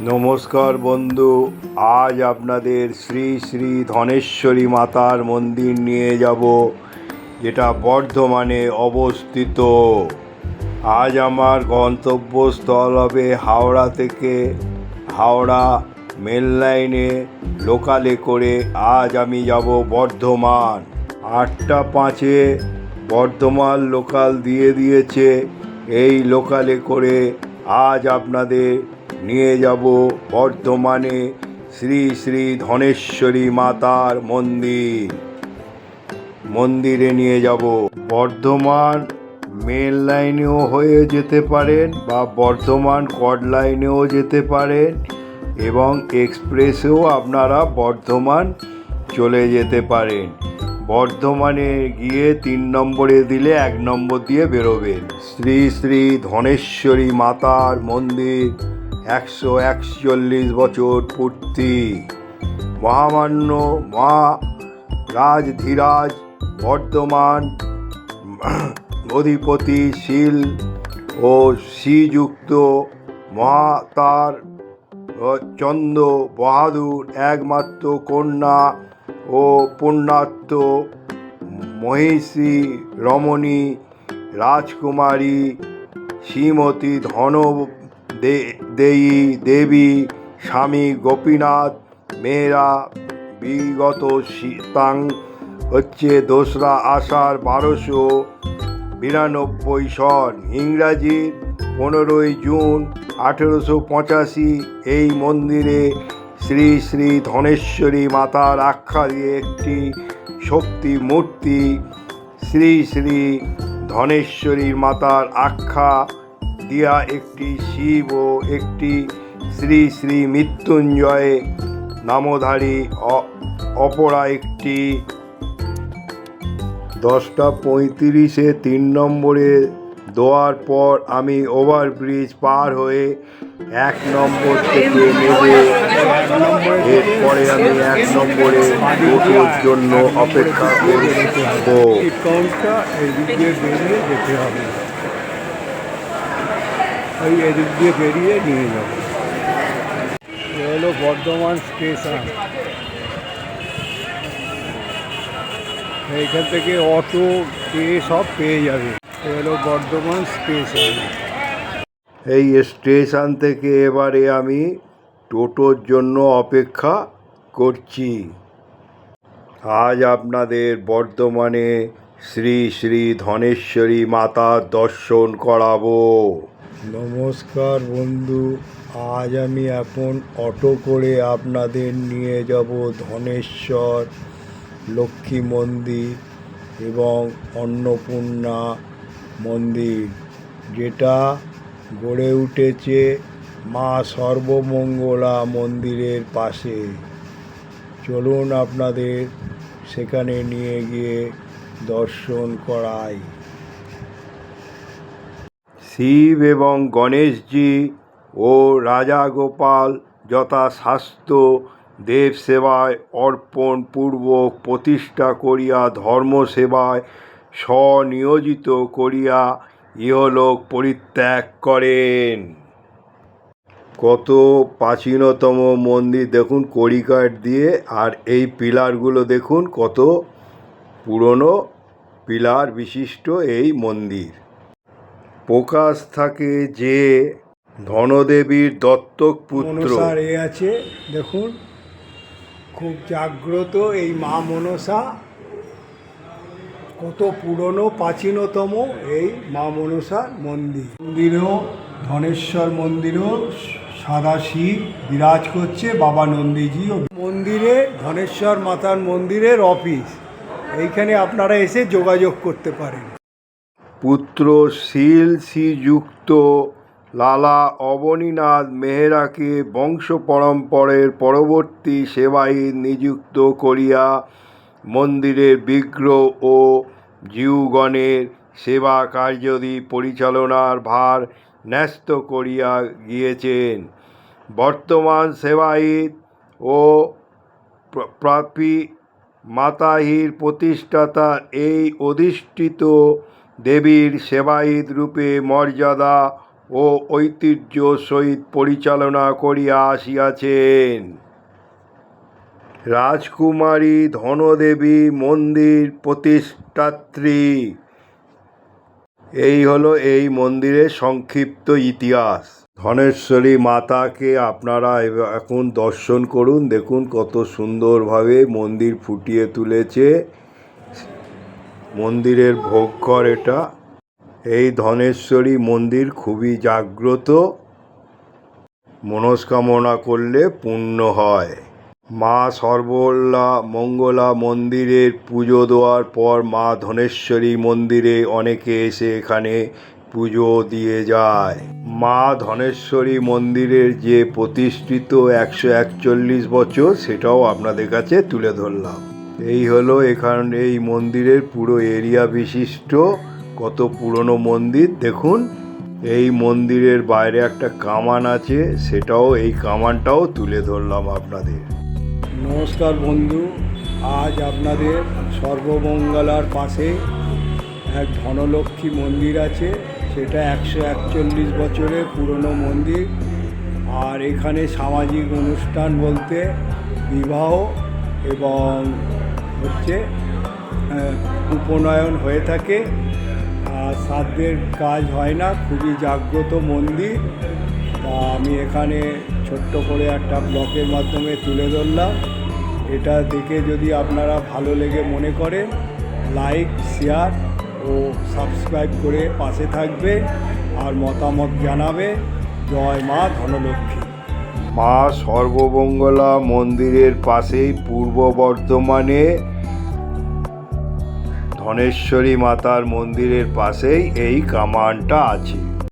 নমস্কার বন্ধু, আজ আপনাদের শ্রী শ্রী ধনেশ্বরী মাতার মন্দির নিয়ে যাব, যেটা বর্ধমানে অবস্থিত। আজ আমার গন্তব্যস্থল হবে হাওড়া থেকে। হাওড়া মেল লাইনে লোকালে করে আজ আমি যাব বর্ধমান। 8:05 বর্ধমান লোকাল দিয়ে দিয়েছে। এই লোকালে করে আজ আপনাদের নিয়ে যাব বর্ধমানে শ্রী শ্রী ধনেশ্বরী মাতার মন্দিরে নিয়ে যাব। বর্ধমান মেল লাইনেও হয়ে যেতে পারেন বা বর্ধমান কড লাইনেও যেতে পারেন, এবং এক্সপ্রেসেও আপনারা বর্ধমান চলে যেতে পারেন। বর্ধমানে গিয়ে 3 নম্বরে দিলে 1 নম্বর দিয়ে বেরোবেন। শ্রী শ্রী ধনেশ্বরী মাতার মন্দির 141 বছর পূর্তি। মহামান্য মা রাজধীরাজ বর্ধমান অধিপতি শীল ও শ্রীযুক্ত মহাতার চন্দ্র বাহাদুর একমাত্র কন্যা ও পুণ্যার্থ মহিষী রমণী রাজকুমারী শ্রীমতী দেবী স্বামী গোপীনাথ মেহরা বিগত তাং 2রা আষাঢ় 1292 সন, ইংরাজি 15ই জুন 1885 এই মন্দিরে শ্রী শ্রী ধনেশ্বরী মাতার আখ্যা দিয়ে একটি শক্তি মূর্তি, শ্রী শ্রী ধনেশ্বরী মাতার আখ্যা দিয়া একটি শিব ও একটি শ্রী শ্রী মৃত্যুঞ্জয় নামধারী অপরা একটি। 10:35 3 নম্বরে দেওয়ার পর আমি ওভারব্রিজ পার হয়ে 1 নম্বর থেকে নেমে এরপরে আমি 1 নম্বরে টোটোর জন্য অপেক্ষা করব। এদিক দিয়ে বেরিয়ে নিয়ে যাব। এ হলো বর্ধমান স্টেশন। এইখান থেকে অটো সব পেয়ে যাবে। এ হলো বর্ধমান স্টেশন। এই স্টেশন থেকে এবারে আমি টোটোর জন্য অপেক্ষা করছি। আজ আপনাদের বর্ধমানে শ্রী শ্রী ধনেশ্বরী মাতার দর্শন করাবো। নমস্কার বন্ধু, আজ আমি এখন অটো করে আপনাদের নিয়ে যাব ধনেশ্বর লক্ষ্মী মন্দির এবং অন্নপূর্ণা মন্দির, যেটা গড়ে উঠেছে মা সর্বমঙ্গলা মন্দিরের পাশে। চলুন আপনাদের সেখানে নিয়ে গিয়ে দর্শন করাই। শিব এবং গণেশজি ও রাজা গোপাল যথাশাস্ত্র দেব সেবায় অর্পণ পূর্বক প্রতিষ্ঠা করিয়া ধর্ম সেবায় স্বনিয়োজিত করিয়া ইহলোক পরিত্যাগ করেন। কত প্রাচীনতম মন্দির দেখুন, কড়িকাঠ দিয়ে। আর এই পিলারগুলো দেখুন, কত পুরনো পিলার বিশিষ্ট এই মন্দির। প্রকাশ থাকে যে ধনদেবীর দত্তক পুত্র আছে। দেখুন, খুব জাগ্রত এই মা মনসা। কত পুরনো প্রাচীনতম এই মা মনসার মন্দিরেও ধনেশ্বর মন্দিরেও সাদা শিব বিরাজ করছে, বাবা নন্দীজিও। মন্দিরে ধনেশ্বর মাতার মন্দিরের অফিস, এইখানে আপনারা এসে যোগাযোগ করতে পারেন। পুত্র শীল শ্রীযুক্ত লালা অবনীনাথ মেহরাকে বংশ পরম্পরের পরবর্তী সেবায় নিযুক্ত করিয়া মন্দিরের বিগ্রহ ও জীবগণের সেবা কার্যাদি পরিচালনার ভার ন্যস্ত করিয়া গিয়েছেন। বর্তমান সেবায়িত ও প্রাপী মাতাহির প্রতিষ্ঠাতা এই অধিষ্ঠিত দেবীর সেবায়িত রূপে মর্যাদা ও ঐতিহ্য সহিত পরিচালনা করিয়া আসিয়াছেন। রাজকুমারী ধনদেবী মন্দির প্রতিষ্ঠাত্রী। এই হলো এই মন্দিরের সংক্ষিপ্ত ইতিহাস। ধনেশ্বরী মাতাকে আপনারা এখন দর্শন করুন। দেখুন কত সুন্দরভাবে মন্দির ফুটিয়ে তুলেছে। মন্দিরের ভোগঘর এটা। এই ধনেশ্বরী মন্দির খুবই জাগ্রত, মনস্কামনা করলে পূর্ণ হয়। মা সর্বলা মঙ্গলা মন্দিরের পুজো দেওয়ার পর মা ধনেশ্বরী মন্দিরে অনেকে এসে এখানে পুজো দিয়ে যায়। মা ধনেশ্বরী মন্দিরের যে প্রতিষ্ঠিত 141 বছর, সেটাও আপনাদের কাছে তুলে ধরলাম। এই হলো এই মন্দিরের পুরো এরিয়া বিশিষ্ট কত পুরনো মন্দির দেখুন। এই মন্দিরের বাইরে একটা কামান আছে, এই কামানটাও তুলে ধরলাম আপনাদের। নমস্কার বন্ধু, আজ আপনাদের সর্বমঙ্গলার পাশে এক ধনলক্ষ্মী মন্দির আছে। সেটা 141 বছরের পুরনো মন্দির। আর এখানে সামাজিক অনুষ্ঠান বলতে বিবাহ এবং উপনয়ন হয়ে থাকে। আর শ্রাদ্ধের কাজ হয় না। খুবই জাগ্রত মন্দির। তা আমি এখানে ছোট্ট করে একটা ব্লগের মাধ্যমে তুলে ধরলাম। এটা দেখে যদি আপনারা ভালো লেগে মনে করেন, লাইক, শেয়ার ও সাবস্ক্রাইব করে পাশে থাকবে আর মতামত জানাবে। জয় মা ধনলক্ষ্মী। মা সর্বমঙ্গলা মন্দিরের পাশেই পূর্ব বর্ধমানে ধনেশ্বরী মাতার মন্দিরের পাশেই এই কামানটা আছে।